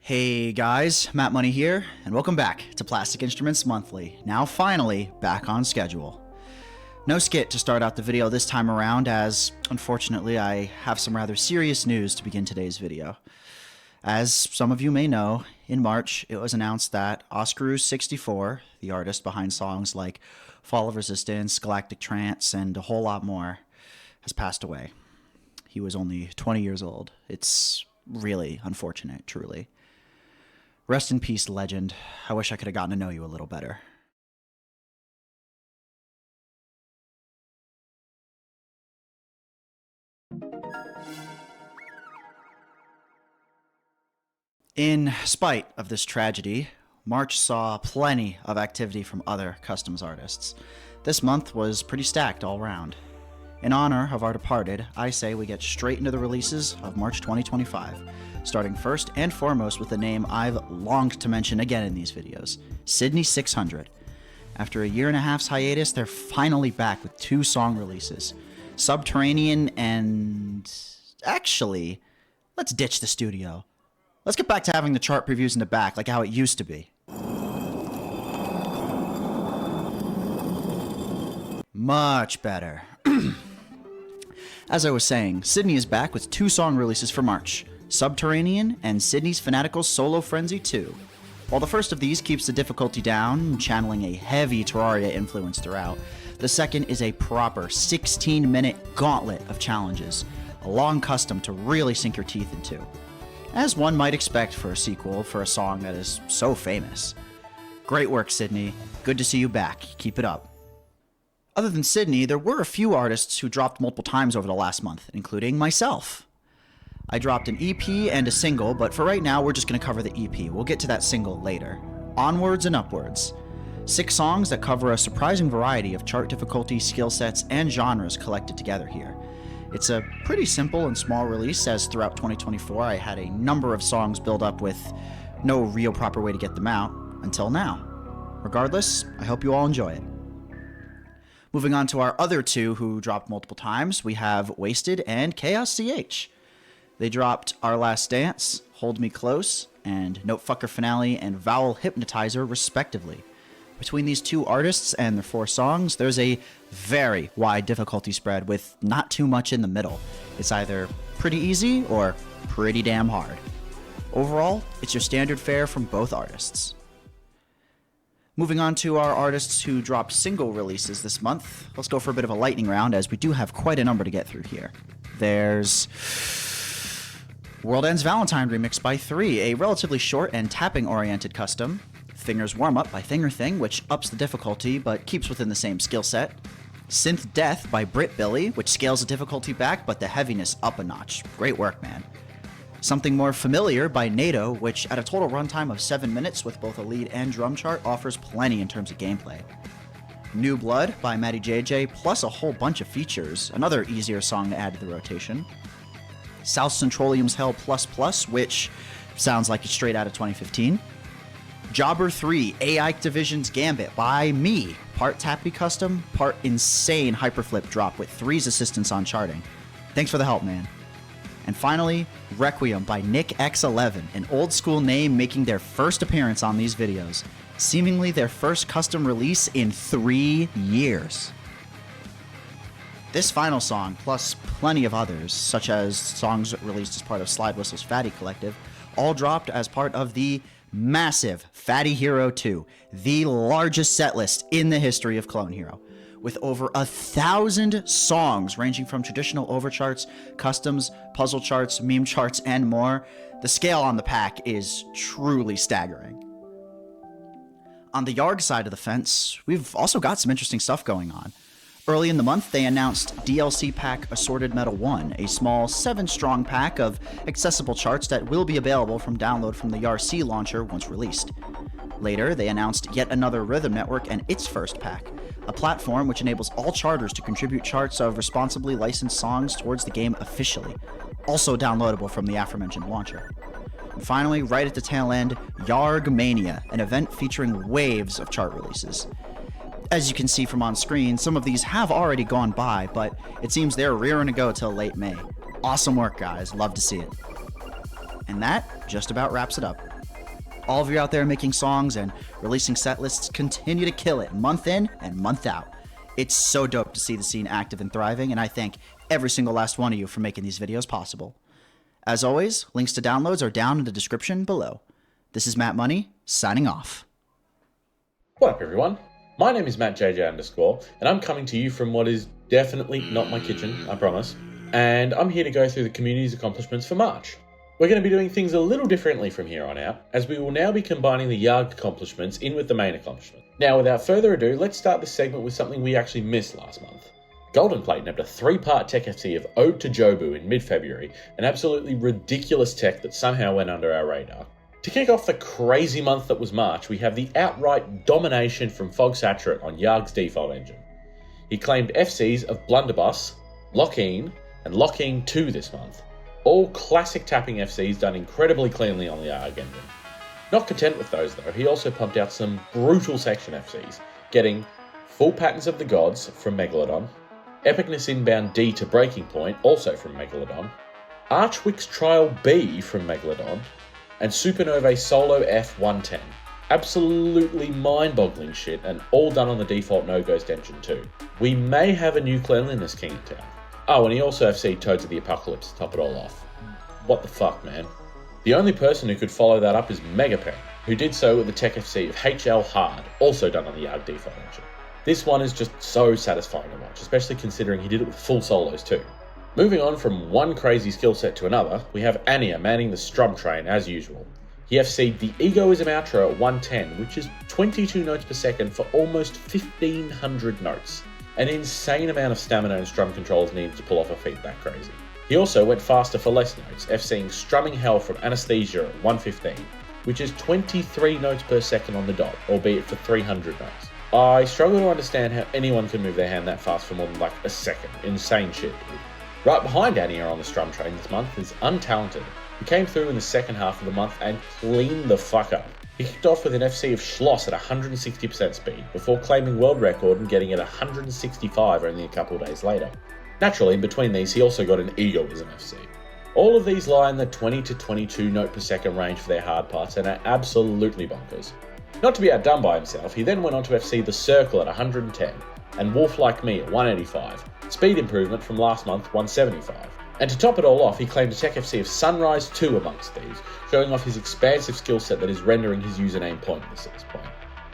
Hey guys, Matt Money here, and welcome back to Plastic Instruments Monthly, now finally back on schedule. No skit to start out the video this time around, as unfortunately I have some rather serious news to begin today's video. As some of you may know, in March it was announced that Oscaroo64, the artist behind songs like Fall of Resistance, Galactic Trance, and a whole lot more, has passed away. He was only 20 years old. It's really unfortunate, truly. Rest in peace, legend. I wish I could have gotten to know you a little better. In spite of this tragedy, March saw plenty of activity from other customs artists. This month was pretty stacked all around. In honor of our departed, I say we get straight into the releases of March 2025, starting first and foremost with the name I've longed to mention again in these videos, Sydney 600. After a year and a half's hiatus, they're finally back with 2 song releases, Subterranean and... actually, let's ditch the studio. Let's get back to having the chart previews in the back like how it used to be. Much better. As I was saying, Sydney is back with 2 song releases for March, Subterranean and Sydney's Fanatical Solo Frenzy 2. While the first of these keeps the difficulty down, channeling a heavy Terraria influence throughout, the second is a proper 16-minute gauntlet of challenges, a long custom to really sink your teeth into. As one might expect for a sequel for a song that is so famous. Great work, Sydney. Good to see you back. Keep it up. Other than Sydney, there were a few artists who dropped multiple times over the last month, including myself. I dropped an EP and a single, but for right now we're just going to cover the EP. We'll get to that single later. Onwards and Upwards. 6 songs that cover a surprising variety of chart difficulty, skill sets, and genres collected together here. It's a pretty simple and small release, as throughout 2024 I had a number of songs build up with no real proper way to get them out, until now. Regardless, I hope you all enjoy it. Moving on to our other 2 who dropped multiple times, we have Wasted and Chaos CH. They dropped Our Last Dance, Hold Me Close, and Notefucker Finale and Vowel Hypnotizer respectively. Between these 2 artists and their 4 songs, there's a very wide difficulty spread with not too much in the middle. It's either pretty easy or pretty damn hard. Overall, it's your standard fare from both artists. Moving on to our artists who dropped single releases this month, let's go for a bit of a lightning round as we do have quite a number to get through here. There's World Ends Valentine Remix by 3, a relatively short and tapping-oriented custom. Finger's Warm Up by Thingerthing, which ups the difficulty but keeps within the same skill set. Synth Death by Brit Billy, which scales the difficulty back but the heaviness up a notch. Great work, man. Something More Familiar by NATO, which at a total runtime of 7 minutes with both a lead and drum chart offers plenty in terms of gameplay. New Blood by Maddie JJ, plus a whole bunch of features, another easier song to add to the rotation. South Centralium's Hell Plus Plus, which sounds like it's straight out of 2015. Jobber 3, AI Division's Gambit by me, part Tappy custom, part insane hyperflip drop with 3's assistance on charting. Thanks for the help, man. And finally, Requiem by Nick X11, an old school name making their first appearance on these videos, seemingly their first custom release in 3 years. This final song, plus plenty of others, such as songs released as part of Slide Whistle's Fatty Collective, all dropped as part of the massive Fatty Hero 2, the largest setlist in the history of Clone Hero, with over 1,000 songs ranging from traditional overcharts, customs, puzzle charts, meme charts, and more. The scale on the pack is truly staggering. On the YARG side of the fence, we've also got some interesting stuff going on. Early in the month, they announced DLC Pack Assorted Metal 1, a small 7-strong pack of accessible charts that will be available from download from the YARC launcher once released. Later, they announced yet another Rhythm Network and its first pack, a platform which enables all charters to contribute charts of responsibly licensed songs towards the game officially, also downloadable from the aforementioned launcher. And finally, right at the tail end, YARG Mania, an event featuring waves of chart releases. As you can see from on screen, some of these have already gone by, but it seems they're rearing to go till late May. Awesome work, guys. Love to see it. And that just about wraps it up. all of you out there making songs and releasing set lists continue to kill it month in and month out. It's so dope to see the scene active and thriving, and I thank every single last one of you for making these videos possible. As always, links to downloads are down in the description below. This is Matt Money, signing off. What up, everyone? My name is Matt JJ_, and I'm coming to you from what is definitely not my kitchen, I promise. And I'm here to go through the community's accomplishments for March. We're going to be doing things a little differently from here on out, as we will now be combining the YARG accomplishments in with the main accomplishment. Now, without further ado, let's start this segment with something we actually missed last month. Golden Plate nabbed a 3-part tech FC of Ode to Jobu in mid-February, an absolutely ridiculous tech that somehow went under our radar. To kick off the crazy month that was March, we have the outright domination from Fog Saturate on YARG's default engine. He claimed FCs of Blunderbuss, Lock-In, and Lock-In 2 this month. All classic tapping FCs done incredibly cleanly on the YARG engine. Not content with those though, he also pumped out some brutal section FCs, getting Full Patterns of the Gods from Megalodon, Epicness Inbound D to Breaking Point, also from Megalodon, Archwick's Trial B from Megalodon, and Supernovae Solo F110. Absolutely mind-boggling shit, and all done on the default No Ghost engine too. We may have a new cleanliness king in town. Oh, and he also FC'd Toads of the Apocalypse to top it all off. What the fuck, man? The only person who could follow that up is Megapen, who did so with the tech FC of HL Hard, also done on the YARG default engine. This one is just so satisfying to watch, especially considering he did it with full solos too. Moving on from one crazy skill set to another, we have Ania manning the Strum train as usual. He FC'd the Egoism outro at 110, which is 22 notes per second for almost 1500 notes. An insane amount of stamina and strum controls needed to pull off a feat that crazy. He also went faster for less notes, FCing Strumming Hell from Anesthesia at 115, which is 23 notes per second on the dot, albeit for 300 notes. I struggle to understand how anyone can move their hand that fast for more than like a second. Insane shit, dude. Right behind Ania on the strum train this month is Untalented, who came through in the second half of the month and cleaned the fuck up. He kicked off with an FC of Schloss at 160% speed, before claiming world record and getting it 165 only a couple days later. Naturally, in between these, he also got an Egoism FC. All of these lie in the 20 to 22 note per second range for their hard parts and are absolutely bonkers. Not to be outdone by himself, he then went on to FC the Circle at 110, and Wolf Like Me at 185, speed improvement from last month 175. And to top it all off, he claimed a tech FC of Sunrise 2 amongst these, showing off his expansive skill set that is rendering his username pointless at this point.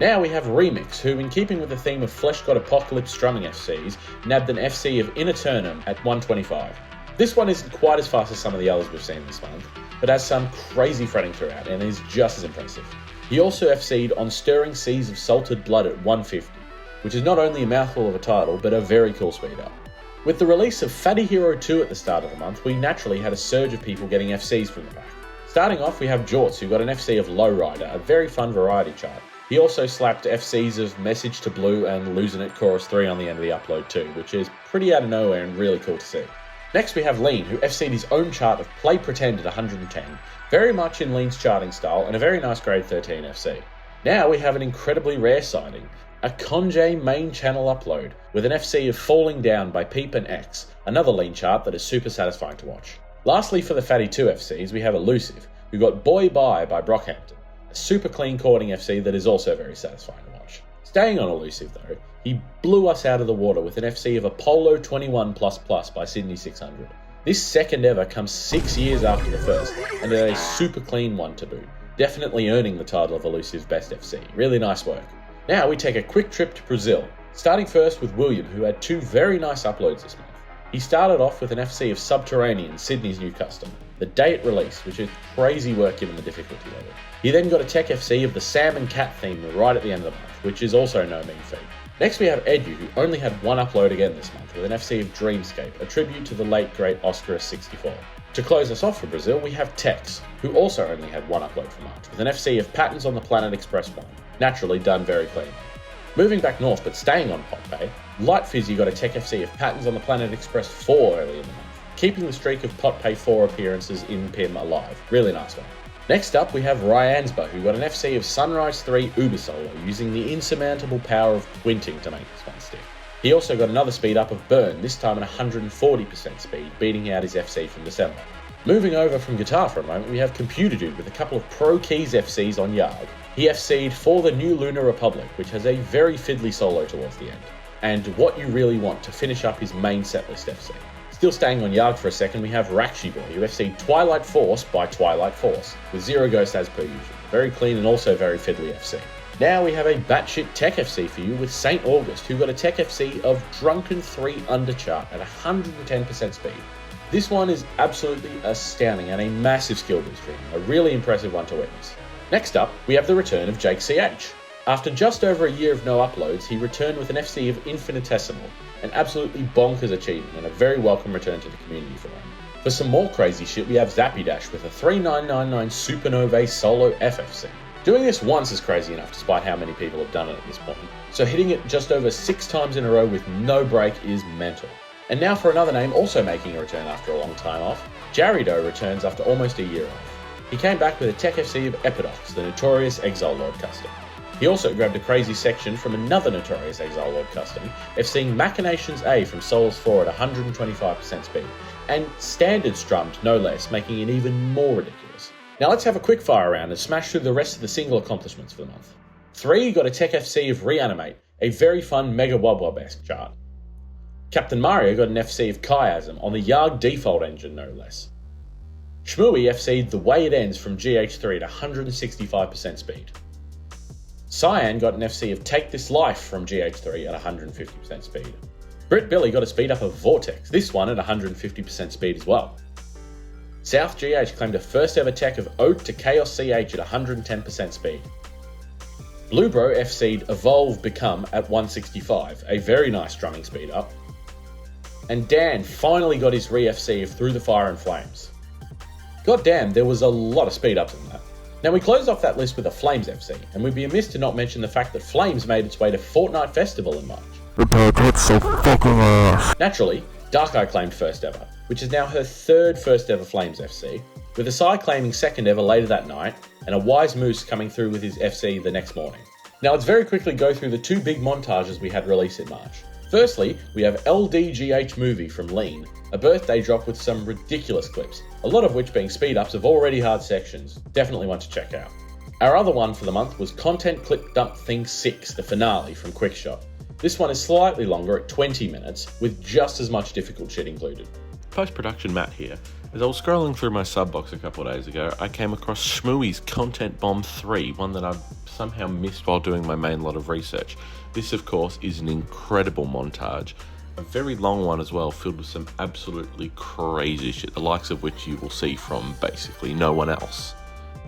Now we have Remix, who, in keeping with the theme of Flesh God Apocalypse strumming FCs, nabbed an FC of In Eternum at 125. This one isn't quite as fast as some of the others we've seen this month, but has some crazy fretting throughout and is just as impressive. He also FC'd on Stirring Seas of Salted Blood at 150, which is not only a mouthful of a title, but a very cool speed up. With the release of Fatty Hero 2 at the start of the month, we naturally had a surge of people getting FCs from the back. Starting off, we have Jorts, who got an FC of Lowrider, a very fun variety chart. He also slapped FCs of Message to Blue and Losing It Chorus 3 on the end of the upload too, which is pretty out of nowhere and really cool to see. Next we have Lean, who FC'd his own chart of Play Pretend at 110, very much in Lean's charting style and a very nice grade 13 FC. Now we have an incredibly rare sighting, a Conjay main channel upload with an FC of Falling Down by Peep and X, another Lean chart that is super satisfying to watch. Lastly, for the Fatty 2 FCs, we have Elusive, who got Boy Bye by Brockhampton, a super clean chording FC that is also very satisfying to watch. Staying on Elusive though, he blew us out of the water with an FC of Apollo 21++ by Sydney 600. This second ever comes 6 years after the first, and is a super clean one to boot, definitely earning the title of Elusive's best FC. Really nice work. Now we take a quick trip to Brazil, starting first with William, who had 2 very nice uploads this month. He started off with an FC of Subterranean, Sydney's new custom, the day it released, which is crazy work given the difficulty level. He then got a tech FC of the Sam and Cat theme right at the end of the month, which is also no mean feat. Next we have Edu, who only had 1 upload again this month with an FC of Dreamscape, a tribute to the late great Oscarus 64. To close us off for Brazil, we have Tex, who also only had 1 upload for March, with an FC of Patterns on the Planet Express 1, naturally done very cleanly. Moving back north but staying on Pot Pay, Light Fizzy got a tech FC of Patterns on the Planet Express 4 early in the month, keeping the streak of Pot Pay 4 appearances in PIM alive. Really nice one. Next up we have Ryansba, who got an FC of Sunrise 3 Uber Solo, using the insurmountable power of Quinting to make this one stick. He also got another speed up of Burn, this time at 140% speed, beating out his FC from December. Moving over from guitar for a moment, we have Computer Dude with a couple of Pro Keys FCs on YARG. He FC'd For the New Lunar Republic, which has a very fiddly solo towards the end, and What You Really Want to finish up his main setlist FC. Still staying on YARG for a second, we have Rakshi Boy, who FC'd Twilight Force by Twilight Force, with 0 Ghost as per usual. Very clean and also very fiddly FC. Now we have a batshit Tech FC for you with St. August, who got a Tech FC of Drunken 3 underchart at 110% speed. This one is absolutely astounding and a massive skill boost for him, a really impressive one to witness. Next up, we have the return of Jake CH. After just over a year of no uploads, he returned with an FC of Infinitesimal, an absolutely bonkers achievement and a very welcome return to the community for him. For some more crazy shit, we have Zappy Dash with a 3999 Supernovae solo FFC. Doing this once is crazy enough despite how many people have done it at this point, so hitting it just over 6 times in a row with no break is mental. And now for another name also making a return after a long time off, Jarido returns after almost a year off. He came back with a Tech FC of Epidox, the notorious Exile Lord custom. He also grabbed a crazy section from another notorious Exile Lord custom, FCing Machinations A from Souls 4 at 125% speed, and standard strummed no less, making it even more ridiculous. Now let's have a quick fire round and smash through the rest of the single accomplishments for the month. 3 got a Tech FC of Reanimate, a very fun Mega Wub-Wub-esque chart. Captain Mario got an FC of Chiasm on the YARG default engine no less. Shmooey FC'd The Way It Ends from GH3 at 165% speed. Cyan got an FC of Take This Life from GH3 at 150% speed. Brit Billy got a speed up of Vortex, this one at 150% speed as well. South GH claimed a first ever tech of Ode to Chaos CH at 110% speed. Bluebro FC'd Evolve Become at 165, a very nice drumming speed up. And Dan finally got his re-FC of Through the Fire and Flames. God damn, there was a lot of speed ups in that. Now we close off that list with a Flames FC, and we'd be amiss to not mention the fact that Flames made its way to Fortnite Festival in March. Naturally, Darkeye claimed first ever, which is now her third first ever Flames FC, with Asai claiming second ever later that night, and a Wise Moose coming through with his FC the next morning. Now let's very quickly go through the 2 big montages we had released in March. Firstly, we have LDGH Movie from Lean, a birthday drop with some ridiculous clips, a lot of which being speed ups of already hard sections, definitely one to check out. Our other one for the month was Content Clip Dump Thing 6, the finale from Quickshot. This one is slightly longer at 20 minutes, with just as much difficult shit included. Post-production Matt here. As I was scrolling through my sub box a couple of days ago, I came across Shmooey's Content Bomb 3, one that I've somehow missed while doing my main lot of research. This, of course, is an incredible montage, a very long one as well, filled with some absolutely crazy shit, the likes of which you will see from basically no one else.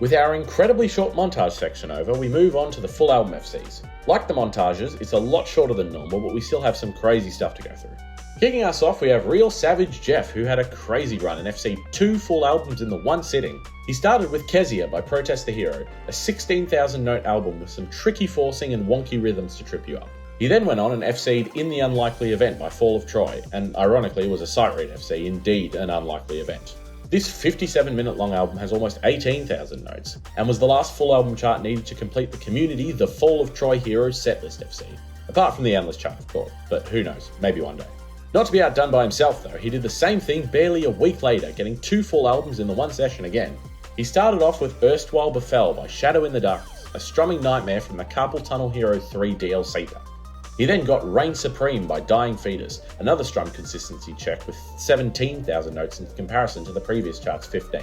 With our incredibly short montage section over, we move on to the full album FCs. Like the montages, it's a lot shorter than normal, but we still have some crazy stuff to go through. Kicking us off, we have Real Savage Jeff, who had a crazy run and FC'd 2 full albums in the one sitting. He started with Kezia by Protest the Hero, a 16,000 note album with some tricky forcing and wonky rhythms to trip you up. He then went on and FC'd In the Unlikely Event by Fall of Troy, and ironically was a sight read FC, indeed an unlikely event. This 57-minute long album has almost 18,000 notes, and was the last full album chart needed to complete the community The Fall of Troy Heroes Setlist FC. Apart from the endless chart, of course, but who knows, maybe one day. Not to be outdone by himself though, he did the same thing barely a week later, getting 2 full albums in the one session again. He started off with Erstwhile Befell by Shadow in the Darkness, a strumming nightmare from the Carpal Tunnel Hero 3 DLC pack. He then got Reign Supreme by Dying Fetus, another strum consistency check with 17,000 notes in comparison to the previous chart's 15.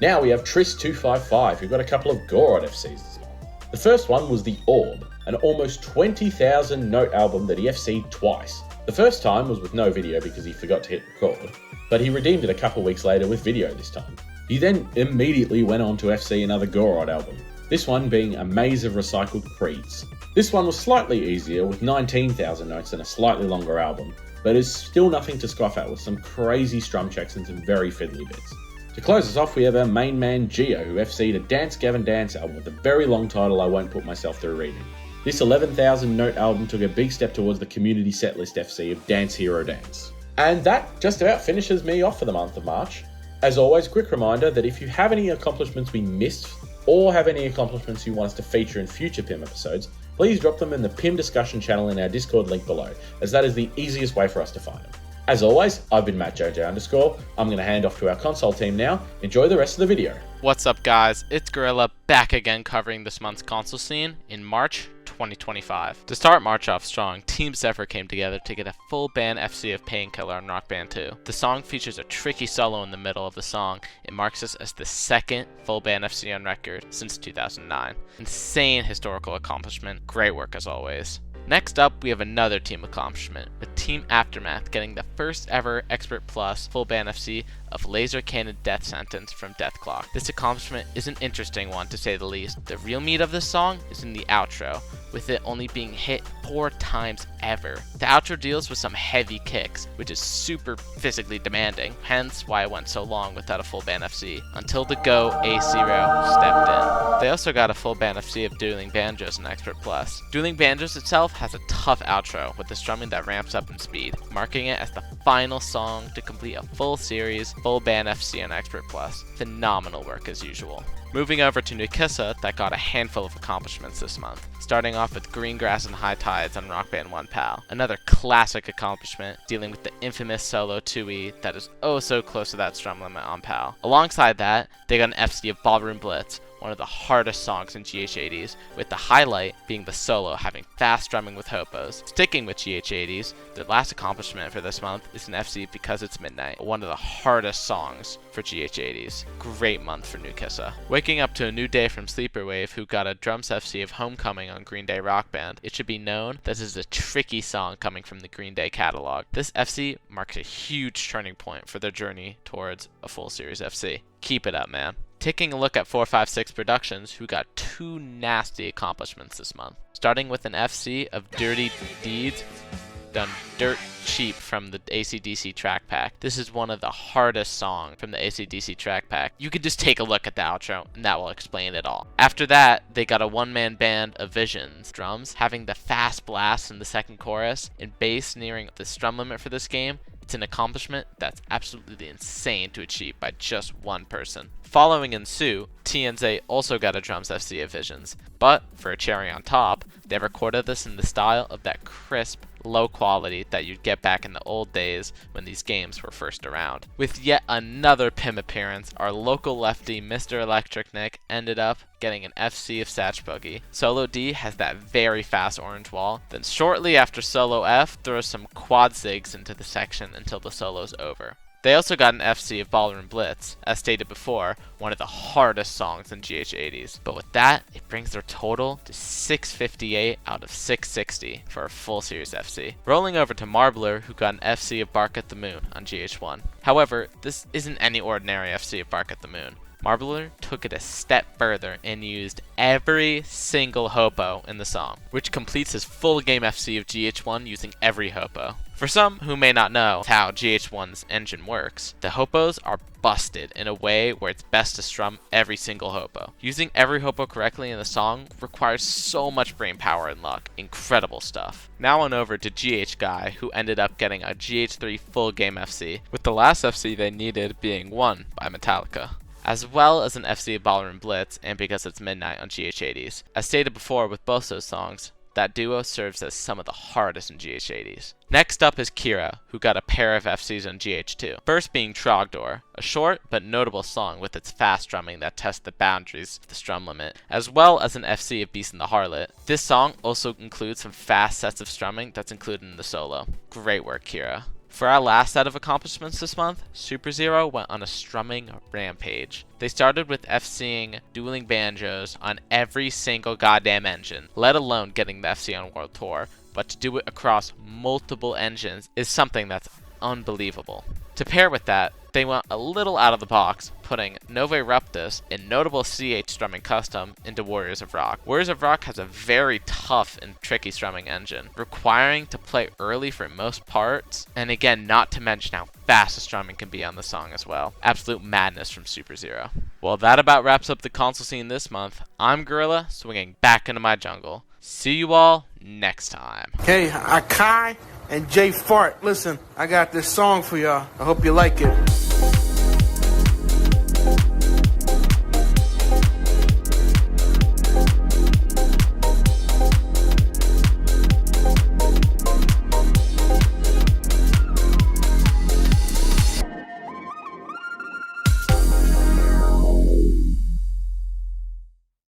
Now we have Tris255, who got a couple of Gorod FCs as well. The first one was The Orb, an almost 20,000 note album that he FC'd twice. The first time was with no video because he forgot to hit record, but he redeemed it a couple weeks later with video this time. He then immediately went on to FC another Gorod album, this one being A Maze of Recycled Creeds. This one was slightly easier with 19,000 notes and a slightly longer album, but is still nothing to scoff at with some crazy strum checks and some very fiddly bits. To close us off, we have our main man Gio, who FC'd a Dance Gavin Dance album with a very long title I won't put myself through reading. This 11,000 note album took a big step towards the community setlist FC of Dance Hero Dance. And that just about finishes me off for the month of March. As always, quick reminder that if you have any accomplishments we missed, or have any accomplishments you want us to feature in future PIM episodes, please drop them in the PIM discussion channel in our Discord link below, as that is the easiest way for us to find them. As always, I've been MattJJ_. I'm going to hand off to our console team now. Enjoy the rest of the video. What's up, guys? It's Gorilla back again covering this month's console scene in March 2025. To start March off strong, Team Zephyr came together to get a full band FC of Painkiller on Rock Band 2. The song features a tricky solo in the middle of the song. It marks this as the second full band FC on record since 2009. Insane historical accomplishment. Great work as always. Next up, we have another team accomplishment, with Team Aftermath getting the first ever Expert Plus full band FC of Laser Cannon Death Sentence from Deathclock. This accomplishment is an interesting one, to say the least. The real meat of this song is in the outro, with it only being hit 4 times ever. The outro deals with some heavy kicks, which is super physically demanding, hence why it went so long without a full band FC, until the Go A0 stepped in. They also got a full band FC of Dueling Banjos in Expert Plus. Dueling Banjos itself has a tough outro, with the strumming that ramps up in speed, marking it as the final song to complete a full series, full band FC on Expert Plus. Phenomenal work as usual. Moving over to Nukissa, that got a handful of accomplishments this month, starting off with Green Grass and High Tides on Rock Band 1 PAL. Another classic accomplishment, dealing with the infamous solo 2E that is oh so close to that strum limit on PAL. Alongside that, they got an FC of Ballroom Blitz, one of the hardest songs in GH80s, with the highlight being the solo having fast strumming with hopos. Sticking with GH80s, their last accomplishment for this month is an FC Because It's Midnight, one of the hardest songs for GH80s. Great month for Nukissa. Waking up to a new day from Sleeperwave, who got a drums FC of Homecoming on Green Day Rock Band. It should be known that this is a tricky song coming from the Green Day catalog. This FC marks a huge turning point for their journey towards a full series FC. Keep it up, man. Taking a look at 456 Productions, who got 2 nasty accomplishments this month. Starting with an FC of Dirty Deeds, done dirt cheap from the AC/DC track pack. This is one of the hardest songs from the AC/DC track pack. You can just take a look at the outro, and that will explain it all. After that, they got a one-man band of Visions, drums, having the fast blast in the second chorus, and bass nearing the strum limit for this game. It's an accomplishment that's absolutely insane to achieve by just one person. Following in suit, TNZ also got a drums FC of Visions, but for a cherry on top, they recorded this in the style of that crisp, low quality that you'd get back in the old days when these games were first around. With yet another PIM appearance, our local lefty Mr. Electric Nick ended up getting an FC of Satch Boogie. Solo D has that very fast orange wall, then shortly after Solo F throws some quad zigs into the section until the solo's over. They also got an FC of Ballroom Blitz, as stated before, one of the hardest songs in GH80s. But with that, it brings their total to 658 out of 660 for a full series FC. Rolling over to Marbler, who got an FC of Bark at the Moon on GH1. However, this isn't any ordinary FC of Bark at the Moon. Marbler took it a step further and used every single hopo in the song, which completes his full game FC of GH1 using every hopo. For some who may not know how GH1's engine works, the hopos are busted in a way where it's best to strum every single hopo. Using every hopo correctly in the song requires so much brain power and luck. Incredible stuff. Now on over to GH Guy, who ended up getting a GH3 full game FC, with the last FC they needed being won by Metallica, as well as an FC of Ballroom Blitz and Because It's Midnight on GH80s. As stated before with both those songs, that duo serves as some of the hardest in GH80s. Next up is Kira, who got a pair of FCs on GH2. First being Trogdor, a short but notable song with its fast drumming that tests the boundaries of the strum limit, as well as an FC of Beast and the Harlot. This song also includes some fast sets of strumming that's included in the solo. Great work, Kira. For our last set of accomplishments this month, Super Zero went on a strumming rampage. They started with FCing Dueling Banjos on every single goddamn engine, let alone getting the FC on World Tour, but to do it across multiple engines is something that's unbelievable. To pair with that, they went a little out of the box, putting Nove Ruptus, a notable CH strumming custom, into Warriors of Rock. Warriors of Rock has a very tough and tricky strumming engine, requiring to play early for most parts, and again, not to mention how fast the strumming can be on the song as well. Absolute madness from Super Zero. Well, that about wraps up the console scene this month. I'm Gorilla, swinging back into my jungle. See you all next time. Hey, Akai and Jay Fart, listen, I got this song for y'all. I hope you like it.